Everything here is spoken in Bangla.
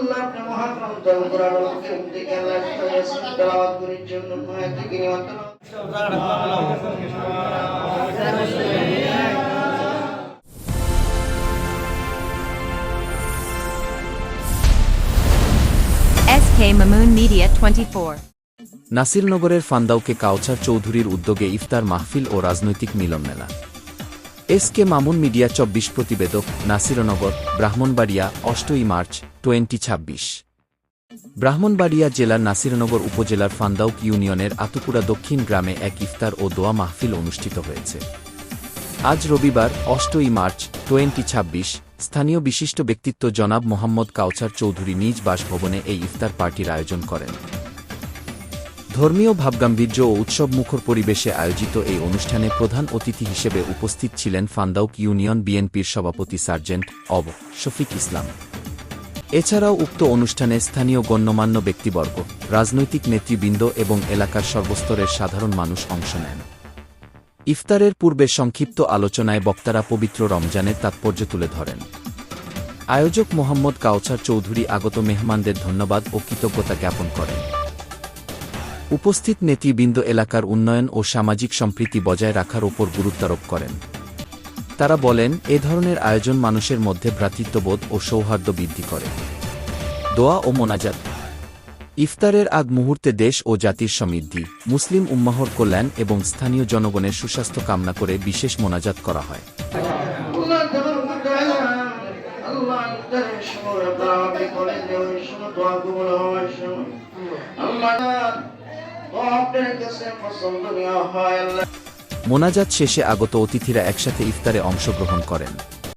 আল্লাহ আপনার মহাগ্রন্থ কোরআনুল কারীম থেকে আল্লাহ ইয়াসিন তেলাওয়াত করার জন্য আয়াত কারীমা SK Mamoon Media 24 নাসিরনগরের ফান্দাউকে কাউছার চৌধুরীর উদ্যোগে ইফতার মাহফিল ও রাজনৈতিক মিলনমেলা। SK মামুন মিডিয়া 24 প্রতিবেদক, নাসিরনগর, ব্রাহ্মণবাড়িয়া, 8ই মার্চ 2026। ব্রাহ্মণবাড়িয়া জেলার নাসিরনগর উপজেলার ফান্দাউক ইউনিয়নের আতুকুড়া দক্ষিণ গ্রামে এক ইফতার ও দোয়া মাহফিল অনুষ্ঠিত হয়েছে। আজ রবিবার 8ই মার্চ 2026 স্থানীয় বিশিষ্ট ব্যক্তিত্ব জনাব মোহাম্মদ কাউছার চৌধুরী নিজ বাসভবনে এই ইফতার পার্টির আয়োজন করেন। ধর্মীয় ভাবগাম্ভীর্য ও উৎসবমুখর পরিবেশে আয়োজিত এই অনুষ্ঠানে প্রধান অতিথি হিসেবে উপস্থিত ছিলেন ফান্দাউক ইউনিয়ন বিএনপির সভাপতি সার্জেন্ট অব. শফিক ইসলাম। এছাড়াও উক্ত অনুষ্ঠানে স্থানীয় গণ্যমান্য ব্যক্তিবর্গ, রাজনৈতিক নেতৃবৃন্দ এবং এলাকার সর্বস্তরের সাধারণ মানুষ অংশ নেন। ইফতারের পূর্বে সংক্ষিপ্ত আলোচনায় বক্তারা পবিত্র রমজানের তাৎপর্য তুলে ধরেন। আয়োজক মোহাম্মদ কাউছার চৌধুরী আগত মেহমানদের ধন্যবাদ ও কৃতজ্ঞতা জ্ঞাপন করেন। উপস্থিত নেতৃবৃন্দ এলাকার উন্নয়ন ও সামাজিক সম্প্রীতি বজায় রাখার ওপর গুরুত্বারোপ করেন। তারা বলেন, এ ধরনের আয়োজন মানুষের মধ্যে ভ্রাতৃত্ববোধ ও সৌহার্দ্য বৃদ্ধি করে। দোয়া ও মোনাজাত। ইফতারের আগ মুহূর্তে দেশ ও জাতির সমৃদ্ধি, মুসলিম উম্মাহর কল্যাণ এবং স্থানীয় জনগণের সুস্বাস্থ্য কামনা করে বিশেষ মোনাজাত করা হয়। মোনাজাত শেষে আগত অতিথিরা একসাথে ইফতারে অংশগ্রহণ করেন।